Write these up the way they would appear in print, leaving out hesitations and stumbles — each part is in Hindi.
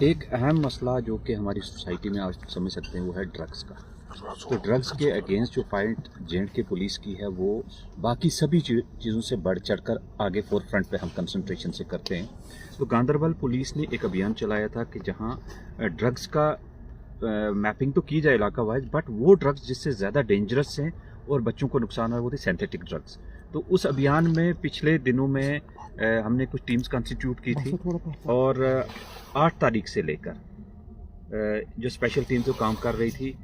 एक अहम मसला जो कि हमारी सोसाइटी में आज समझ सकते हैं वो है ड्रग्स का। तो ड्रग्स के अगेंस्ट जो फाइट जे.एंड.के पुलिस की है वो बाकी सभी चीज़ों से बढ़ चढ़कर आगे फोर फ्रंट पे हम कंसंट्रेशन से करते हैं। तो गांदरबल पुलिस ने एक अभियान चलाया था कि जहां ड्रग्स का मैपिंग तो की जाए इलाका वाइज, बट वो ड्रग्स जिससे ज़्यादा डेंजरस हैं और बच्चों को नुकसान है वो थे सिंथेटिक ड्रग्स। तो उस अभियान में पिछले दिनों में हमने कुछ टीम्स कंस्टिट्यूट की थी और 8 तारीख से लेकर जो स्पेशल टीम जो काम कर रही थी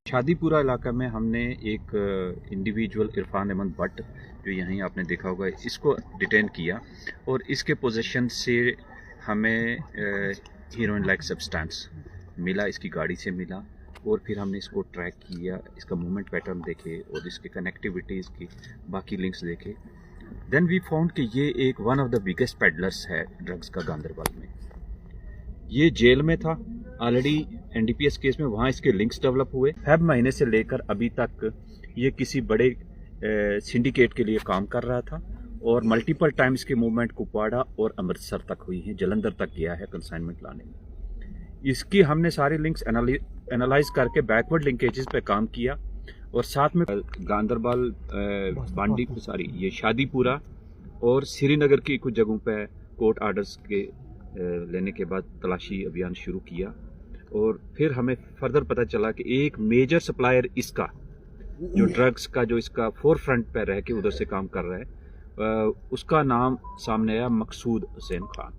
शादीपुरा इलाका में हमने एक इंडिविजुअल इरफान अहमद भट्ट जो यहीं आपने देखा होगा इसको डिटेन किया और इसके पोजीशन से हमें हीरोइन लाइक सब्सटेंस मिला, इसकी गाड़ी से मिला और फिर हमने इसको ट्रैक किया, इसका मूवमेंट पैटर्न देखे और इसके कनेक्टिविटीज़ की बाकी लिंक्स देखे। देन वी फाउंड कि ये एक one of the biggest peddlers है ड्रग्स का गांदरबल में। ये जेल में था ऑलरेडी एनडीपीएस केस में, वहाँ इसके लिंक्स डेवलप हुए। फेब महीने से लेकर अभी तक ये किसी बड़े सिंडिकेट के लिए काम कर रहा था और मल्टीपल टाइम्स के मूवमेंट कुपवाड़ा और अमृतसर तक हुई हैं, जलंधर तक गया है कंसाइनमेंट लाने में। इसकी हमने सारे लिंक्स एनालाइज करके बैकवर्ड लिंकेजेस पे काम किया और साथ में गांदरबल बांडी ये शादीपुरा और श्रीनगर की कुछ जगहों पे कोर्ट आर्डर्स के लेने के बाद तलाशी अभियान शुरू किया और फिर हमें फर्दर पता चला कि एक मेजर सप्लायर इसका जो ड्रग्स का जो इसका फोर फ्रंट पे रह के उधर से काम कर रहा है उसका नाम सामने आया मकसूद हुसैन खान।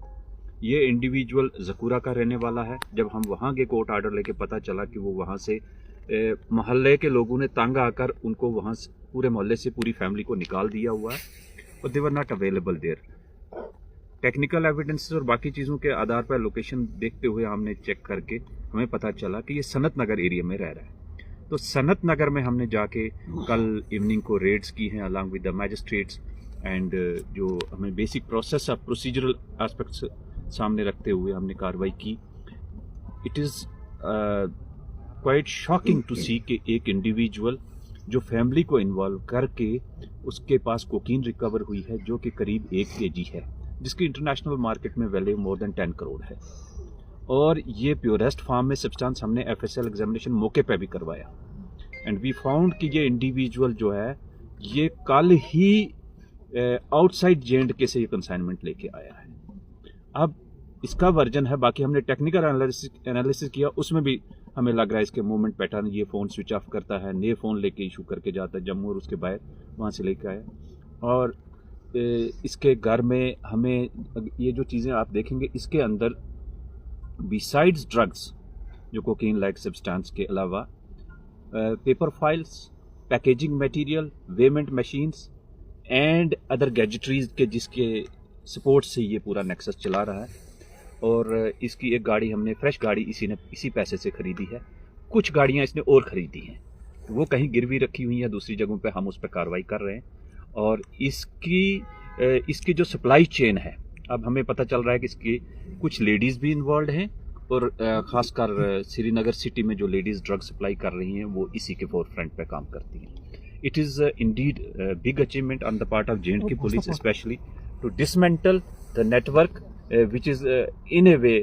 ये इंडिविजुअल जकूरा का रहने वाला है। जब हम वहाँ के कोर्ट आर्डर लेके पता चला कि वो वहाँ से मोहल्ले के लोगों ने तंग आकर उनको वहाँ से पूरे मोहल्ले से पूरी फैमिली को निकाल दिया हुआ है और they were not available there. Technical evidences और बाकी चीज़ों के आधार पर लोकेशन देखते हुए हमने चेक करके हमें पता चला कि ये सनत नगर एरिया में रह रहा है। तो सनत नगर में हमने जाके कल इवनिंग को रेड्स की हैं along with the magistrates and जो हमें basic process of procedural aspects सामने रखते हुए हमने कार्रवाई की। It is quite shocking to see कि एक इंडिविजुअल जो फैमिली को इन्वॉल्व करके उसके पास कोकीन रिकवर हुई है जो कि करीब 1 kg है, जिसकी इंटरनेशनल मार्केट में वैल्यू मोर देन 10 करोड़ है। और ये प्योरेस्ट फार्म में सब्सटेंस हमने एफएसएल एग्जामिनेशन मौके पे भी करवाया एंड वी फाउंड कि ये इंडिविजुअल जो है ये कल ही आउटसाइड जे.एंड.के से ये कंसाइनमेंट लेके आया है। अब इसका वर्जन है, बाकी हमने टेक्निकल एनालिसिस किया, उसमें भी हमें लग रहा है इसके मूवमेंट पैटर्न, ये फ़ोन स्विच ऑफ करता है, नए फ़ोन लेके इशू करके जाता है जम्मू और उसके बाहर वहाँ से लेके आया। और इसके घर में हमें ये जो चीज़ें आप देखेंगे इसके अंदर बिसाइड्स ड्रग्स जो कोकीन लाइक सब्सटेंस के अलावा paper files, packaging material, weighment machines and other gadgetries के जिसके सपोर्ट से ये पूरा नेक्सस चला रहा है। और इसकी एक गाड़ी हमने फ्रेश गाड़ी इसी पैसे से खरीदी है। कुछ गाड़ियाँ इसने और ख़रीदी हैं, वो कहीं गिरवी रखी हुई हैं दूसरी जगहों पे, हम उस पर कार्रवाई कर रहे हैं। और इसकी जो सप्लाई चेन है, अब हमें पता चल रहा है कि इसकी कुछ लेडीज़ भी इन्वॉल्व हैं और ख़ासकर श्रीनगर सिटी में जो लेडीज़ ड्रग सप्लाई कर रही हैं वो इसी के फोर फ्रंट पे काम करती हैं। It is indeed big achievement on the part of J and K police specially to dismantle the network which is in a way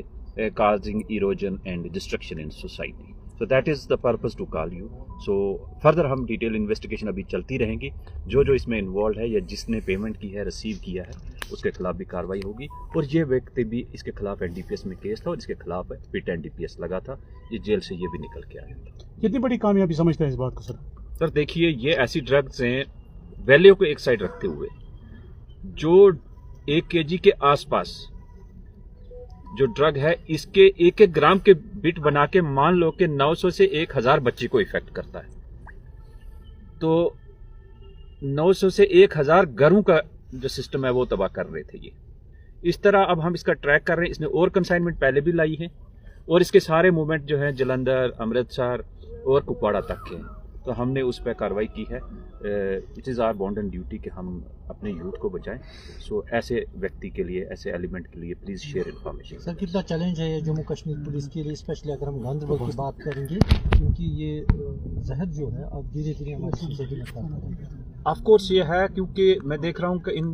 causing erosion and destruction in society. So that is the purpose to call you. So further हम डिटेल इन्वेस्टिगेशन अभी चलती रहेंगी। जो इसमें इन्वॉल्व है या जिसने पेमेंट की है, रिसीव किया है, उसके खिलाफ भी कार्रवाई होगी। और ये व्यक्ति भी, इसके खिलाफ एनडीपीएस में केस था और इसके खिलाफ पिट एनडीपीएस लगा था, ये जेल से ये भी निकल के आया था। कितनी बड़ी कामयाबी समझते हैं इस बात को सर? सर देखिए, ये ऐसी ड्रग्स हैं, वैल्यू को एक साइड रखते हुए जो 1 kg के आसपास जो ड्रग है, इसके 1-1 ग्राम के बिट बना के मान लो कि 900 से 1000 बच्चे को इफेक्ट करता है। तो 900 से 1000 घरों का जो सिस्टम है वो तबाह कर रहे थे ये। इस तरह अब हम इसका ट्रैक कर रहे हैं। इसने और कंसाइनमेंट पहले भी लाई है और इसके सारे मूवमेंट जो हैं जलंधर, अमृतसर और कुपवाड़ा तक के हैं। तो हमने उस पर कार्रवाई की है। It is our bond and duty कि हम अपने यूथ को बचाएं। सो ऐसे व्यक्ति के लिए, ऐसे एलिमेंट के लिए प्लीज़ शेयर इन्फॉर्मेशन। सर कितना चैलेंज है ये जम्मू कश्मीर पुलिस के लिए, स्पेशली अगर हम गांदरबल की बात करेंगे, क्योंकि ये जहर जो है अब धीरे धीरे हमारे सोसाइटी में फैल रहा है। ऑफ कोर्स ये है, क्योंकि मैं देख रहा हूँ कि इन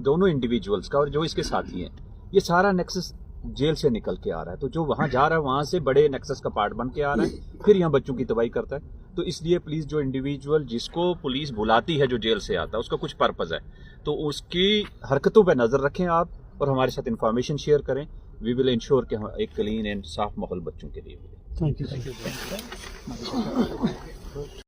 दोनों इंडिविजुअल्स का और जो इसके साथी हैं, ये सारा नेक्सस जेल से निकल के आ रहा है, तो जो वहाँ जा रहा है वहाँ से बड़े नेक्सस का पार्ट बन के आ रहा है, फिर यहाँ बच्चों की तबाही करता है। तो इसलिए प्लीज़ जो इंडिविजुअल जिसको पुलिस बुलाती है जो जेल से आता है उसका कुछ पर्पज़ है, तो उसकी हरकतों पर नज़र रखें आप और हमारे साथ इन्फॉर्मेशन शेयर करें। वी विल इंश्योर कि एक क्लीन एंड साफ माहौल बच्चों के लिए मिले। Thank you.